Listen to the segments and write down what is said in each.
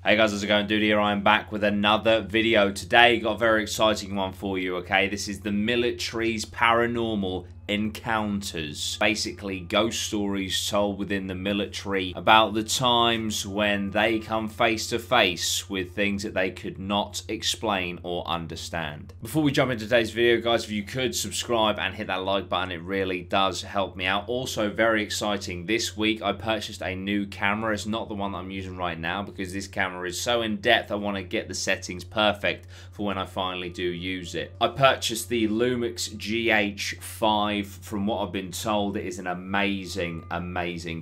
Hey guys, how's it going? Dude here, I am back with another video. Today, got a very exciting one for you, okay? This is the military's paranormal encounters. Basically, ghost stories told within the military about the times when they come face to face with things that they could not explain or understand. Before we jump into today's video, guys, if you could subscribe and hit that like button, it really does help me out. Also, very exciting, this week I purchased a new camera. It's not the one that I'm using right now because this camera is so in depth. I want to get the settings perfect for when I finally do use it. I purchased the Lumix GH5. From what I've been told, it is an amazing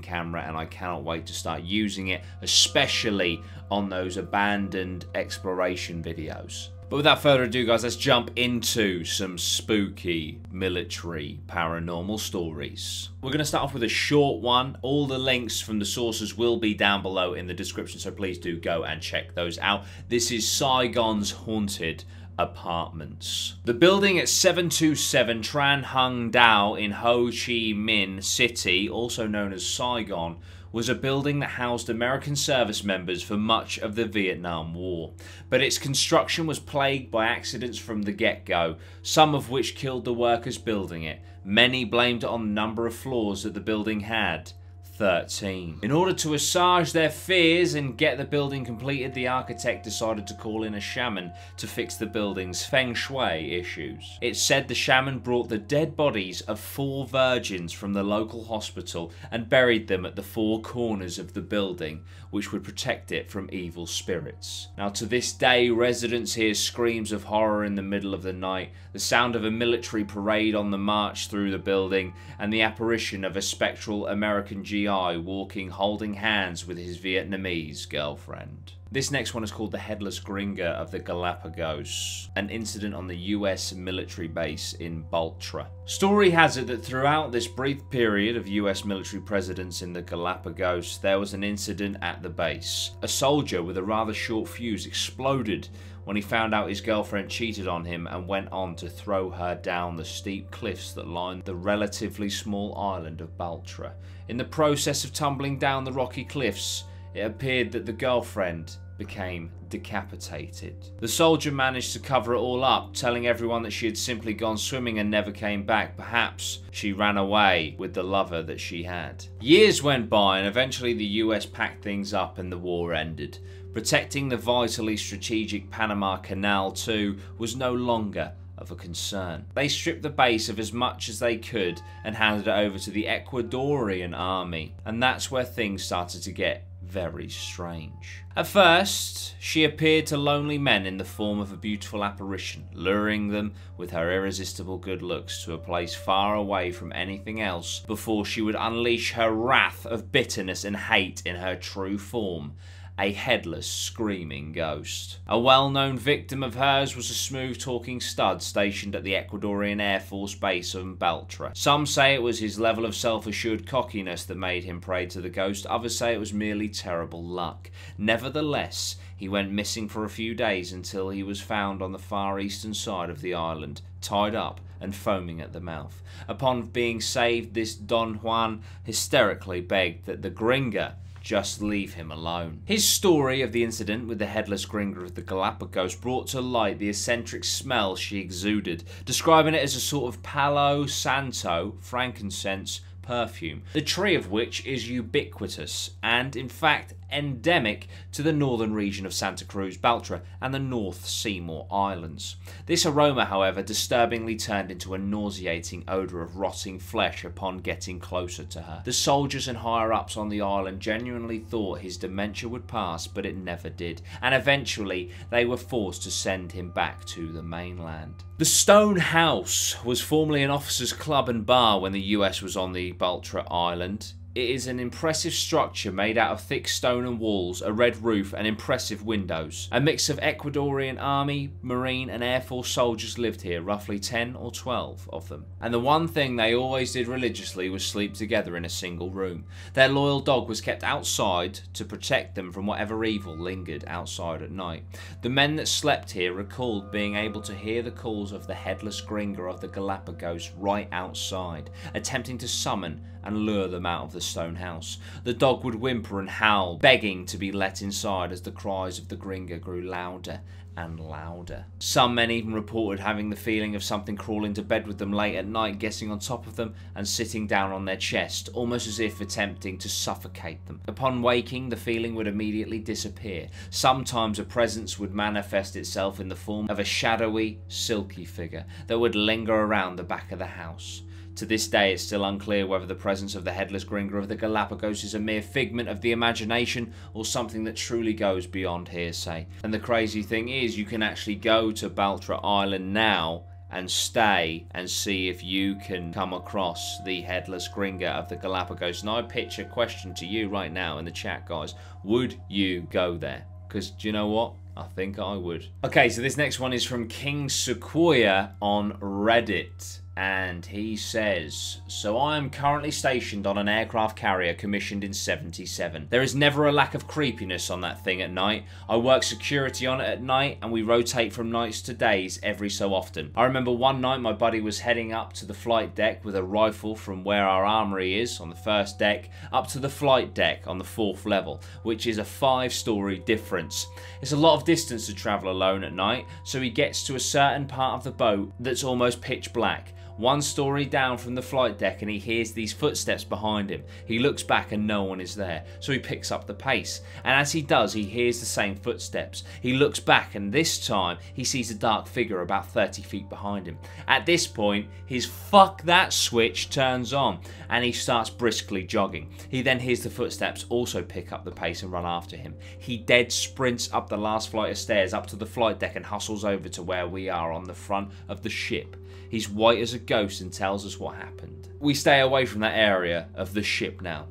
camera, and I cannot wait to start using it, especially on those abandoned exploration videos. But without further ado, guys, let's jump into some spooky military paranormal stories. We're going to start off with a short one. All the links from the sources will be down below in the description, so please do go and check those out. This is Saigon's Haunted Apartments. The building at 727 Tran Hung Dao in Ho Chi Minh City, also known as Saigon, was a building that housed American service members for much of the Vietnam War. But its construction was plagued by accidents from the get-go, some of which killed the workers building it. Many blamed it on the number of floors that the building had. 13. In order to assuage their fears and get the building completed, the architect decided to call in a shaman to fix the building's feng shui issues. It's said the shaman brought the dead bodies of 4 virgins from the local hospital and buried them at the 4 corners of the building, which would protect it from evil spirits. Now, to this day, residents hear screams of horror in the middle of the night, the sound of a military parade on the march through the building, and the apparition of a spectral American GI walking holding hands with his Vietnamese girlfriend. This next one is called the Headless Gringa of the Galapagos, an incident on the US military base in Baltra. Story has it that throughout this brief period of US military presence in the Galapagos, there was an incident at the base. A soldier with a rather short fuse exploded when he found out his girlfriend cheated on him and went on to throw her down the steep cliffs that line the relatively small island of Baltra. In the process of tumbling down the rocky cliffs, it appeared that the girlfriend became decapitated. The soldier managed to cover it all up, telling everyone that she had simply gone swimming and never came back. Perhaps she ran away with the lover that she had. Years went by and eventually the US packed things up and the war ended. Protecting the vitally strategic Panama Canal too was no longer of a concern. They stripped the base of as much as they could and handed it over to the Ecuadorian army, and that's where things started to get very strange. At first, she appeared to lonely men in the form of a beautiful apparition, luring them with her irresistible good looks to a place far away from anything else before she would unleash her wrath of bitterness and hate in her true form. A headless, screaming ghost. A well-known victim of hers was a smooth-talking stud stationed at the Ecuadorian Air Force Base in Baltra. Some say it was his level of self-assured cockiness that made him prey to the ghost, others say it was merely terrible luck. Nevertheless, he went missing for a few days until he was found on the far eastern side of the island, tied up and foaming at the mouth. Upon being saved, this Don Juan hysterically begged that the Gringa just leave him alone. His story of the incident with the Headless Gringa of the Galapagos brought to light the eccentric smell she exuded, describing it as a sort of Palo Santo, frankincense, perfume, the tree of which is ubiquitous and, in fact, endemic to the northern region of Santa Cruz, Baltra, and the North Seymour Islands. This aroma, however, disturbingly turned into a nauseating odour of rotting flesh upon getting closer to her. The soldiers and higher-ups on the island genuinely thought his dementia would pass, but it never did, and eventually they were forced to send him back to the mainland. The Stone House was formerly an officers' club and bar when the US was on the Baltra Island. It is an impressive structure made out of thick stone and walls, a red roof and impressive windows. A mix of Ecuadorian Army, Marine and Air Force soldiers lived here, roughly 10 or 12 of them. And the one thing they always did religiously was sleep together in a single room. Their loyal dog was kept outside to protect them from whatever evil lingered outside at night. The men that slept here recalled being able to hear the calls of the Headless Gringa of the Galapagos right outside, attempting to summon and lure them out of the the stone house. The dog would whimper and howl, begging to be let inside as the cries of the Gringa grew louder and louder. Some men even reported having the feeling of something crawl into bed with them late at night, getting on top of them and sitting down on their chest, almost as if attempting to suffocate them. Upon waking, the feeling would immediately disappear. Sometimes a presence would manifest itself in the form of a shadowy, silky figure that would linger around the back of the house. To this day, it's still unclear whether the presence of the headless Gringa of the Galapagos is a mere figment of the imagination or something that truly goes beyond hearsay. And the crazy thing is, you can actually go to Baltra Island now and stay and see if you can come across the headless Gringa of the Galapagos. And I pitch a question to you right now in the chat, guys. Would you go there? Because do you know what? I think I would. Okay, so this next one is from King Sequoia on Reddit. And he says, so I am currently stationed on an aircraft carrier commissioned in '77. There is never a lack of creepiness on that thing at night. I work security on it at night and we rotate from nights to days every so often. I remember one night my buddy was heading up to the flight deck with a rifle from where our armory is on the first deck up to the flight deck on the 4th level, which is a 5-story difference. It's a lot of distance to travel alone at night, so he gets to a certain part of the boat that's almost pitch black. 1 story down from the flight deck and he hears these footsteps behind him. He looks back and no one is there, so he picks up the pace. And as he does, he hears the same footsteps. He looks back and this time he sees a dark figure about 30 feet behind him. At this point, his fuck that switch turns on and he starts briskly jogging. He then hears the footsteps also pick up the pace and run after him. He dead sprints up the last flight of stairs up to the flight deck and hustles over to where we are on the front of the ship. He's white as a ghost and tells us what happened. We stay away from that area of the ship now.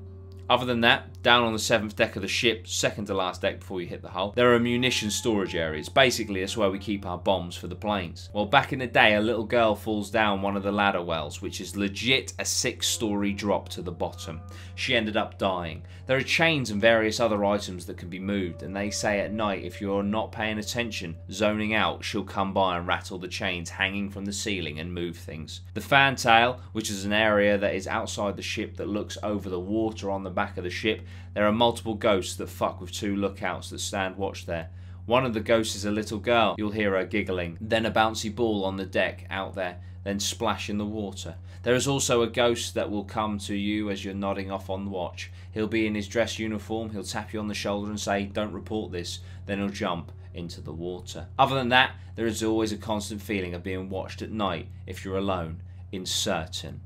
Other than that, down on the 7th deck of the ship, second to last deck before you hit the hull, there are munition storage areas. Basically, that's where we keep our bombs for the planes. Well, back in the day, a little girl falls down one of the ladder wells, which is legit a 6-story drop to the bottom. She ended up dying. There are chains and various other items that can be moved, and they say at night, if you're not paying attention, zoning out, she'll come by and rattle the chains hanging from the ceiling and move things. The fantail, which is an area that is outside the ship that looks over the water on the back of the ship, there are multiple ghosts that fuck with 2 lookouts that stand watch there. One of the ghosts is a little girl. You'll hear her giggling. Then a bouncy ball on the deck out there, then splash in the water. There is also a ghost that will come to you as you're nodding off on watch. He'll be in his dress uniform, he'll tap you on the shoulder and say, don't report this, then he'll jump into the water. Other than that, there is always a constant feeling of being watched at night if you're alone in certain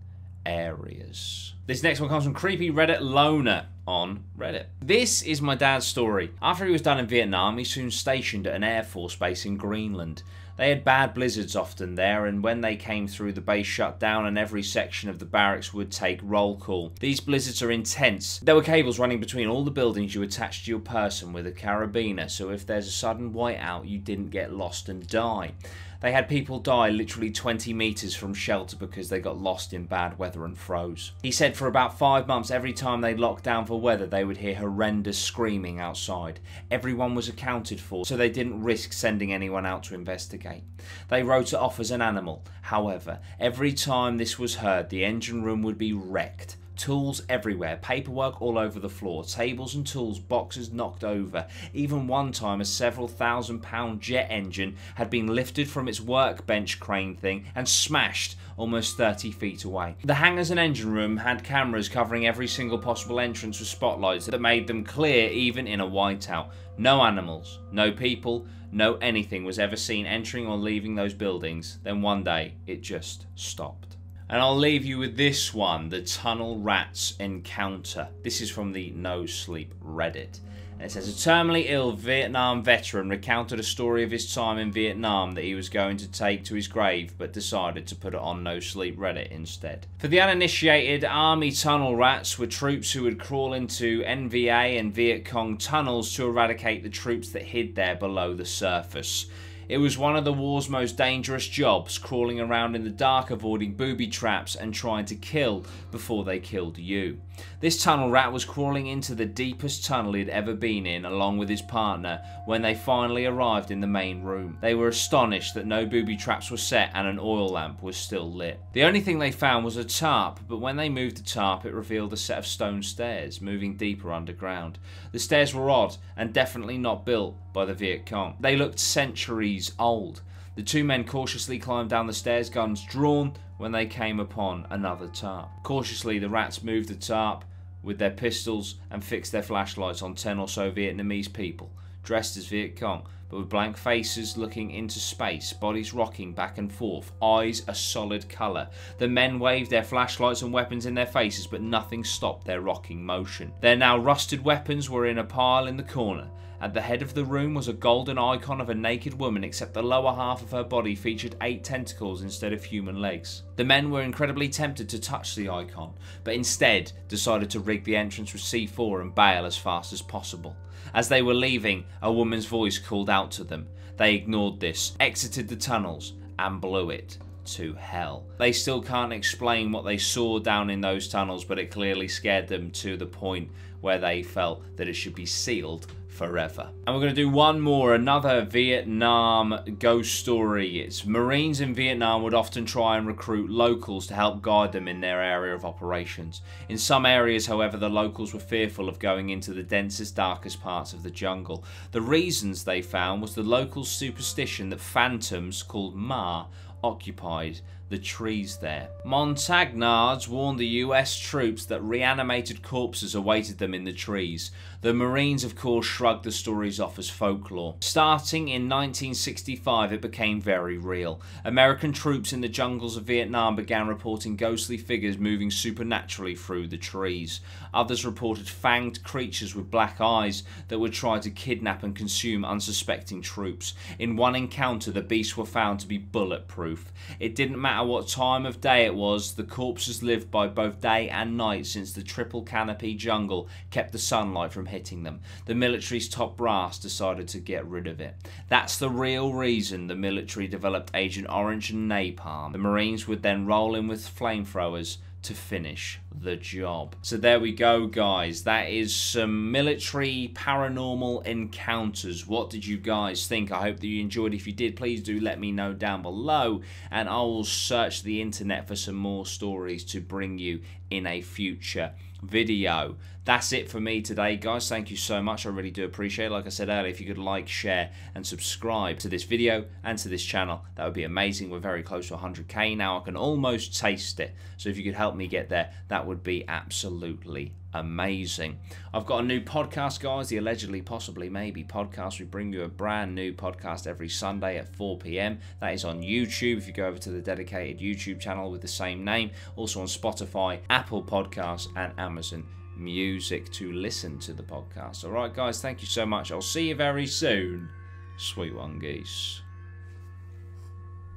areas. This next one comes from Creepy Reddit Loner on Reddit. This is my dad's story. After he was done in Vietnam, he soon stationed at an Air Force base in Greenland. They had bad blizzards often there, and when they came through, the base shut down and every section of the barracks would take roll call. These blizzards are intense. There were cables running between all the buildings you attached to your person with a carabiner, so if there's a sudden whiteout, you didn't get lost and die. They had people die literally 20 meters from shelter because they got lost in bad weather and froze. He said for about 5 months, every time they locked down for weather, they would hear horrendous screaming outside. Everyone was accounted for, so they didn't risk sending anyone out to investigate. They wrote it off as an animal. However, every time this was heard, the engine room would be wrecked. Tools everywhere, paperwork all over the floor, tables and tools, boxes knocked over. Even one time a several £1,000 jet engine had been lifted from its workbench crane thing and smashed almost 30 feet away. The hangars and engine room had cameras covering every single possible entrance with spotlights that made them clear even in a whiteout. No animals, no people, no anything was ever seen entering or leaving those buildings. Then one day it just stopped. And I'll leave you with this one, the Tunnel Rats Encounter. This is from the No Sleep Reddit. And it says, a terminally ill Vietnam veteran recounted a story of his time in Vietnam that he was going to take to his grave, but decided to put it on No Sleep Reddit instead. For the uninitiated, army tunnel rats were troops who would crawl into NVA and Viet Cong tunnels to eradicate the troops that hid there below the surface. It was one of the war's most dangerous jobs, crawling around in the dark, avoiding booby traps and trying to kill before they killed you. This tunnel rat was crawling into the deepest tunnel he'd ever been in, along with his partner, when they finally arrived in the main room. They were astonished that no booby traps were set and an oil lamp was still lit. The only thing they found was a tarp, but when they moved the tarp, it revealed a set of stone stairs moving deeper underground. The stairs were odd and definitely not built by the Viet Cong. They looked centuries old. The two men cautiously climbed down the stairs, guns drawn, when they came upon another tarp. Cautiously, the rats moved the tarp with their pistols and fixed their flashlights on 10 or so Vietnamese people, dressed as Viet Cong, but with blank faces looking into space, bodies rocking back and forth, eyes a solid colour. The men waved their flashlights and weapons in their faces, but nothing stopped their rocking motion. Their now rusted weapons were in a pile in the corner. At the head of the room was a golden icon of a naked woman, except the lower half of her body featured 8 tentacles instead of human legs. The men were incredibly tempted to touch the icon, but instead decided to rig the entrance with C4 and bail as fast as possible. As they were leaving, a woman's voice called out to them. They ignored this, exited the tunnels, and blew it to hell. They still can't explain what they saw down in those tunnels, but it clearly scared them to the point where they felt that it should be sealed forever. And we're going to do one more, another Vietnam ghost story. It's Marines in Vietnam would often try and recruit locals to help guide them in their area of operations. In some areas, however, the locals were fearful of going into the densest, darkest parts of the jungle. The reasons they found was the locals' superstition that phantoms called Ma occupied the trees there. Montagnards warned the US troops that reanimated corpses awaited them in the trees. The Marines, of course, shrugged the stories off as folklore. Starting in 1965, it became very real. American troops in the jungles of Vietnam began reporting ghostly figures moving supernaturally through the trees. Others reported fanged creatures with black eyes that would try to kidnap and consume unsuspecting troops. In one encounter, the beasts were found to be bulletproof. It didn't matter what time of day it was, the corpses lived by both day and night, since the triple canopy jungle kept the sunlight from hitting them. The military's top brass decided to get rid of it. That's the real reason the military developed Agent Orange and napalm. The Marines would then roll in with flamethrowers to finish the job. So there we go, guys. That is some military paranormal encounters. What did you guys think? I hope that you enjoyed. If you did, please do let me know down below, and I will search the internet for some more stories to bring you in a future video. That's it for me today, guys. Thank you so much. I really do appreciate it. Like I said earlier, if you could like, share and subscribe to this video and to this channel, that would be amazing. We're very close to 100k now. I can almost taste it, so if you could help me get there, that would be absolutely amazing. I've got a new podcast, guys, the Allegedly Possibly Maybe podcast. We bring you a brand new podcast every Sunday at 4 p.m. That is on YouTube. If you go over to the dedicated YouTube channel with the same name, also on Spotify, Apple Podcasts and Amazon Music to listen to the podcast. Alright, guys, thank you so much. I'll see you very soon. Sweet one, geese.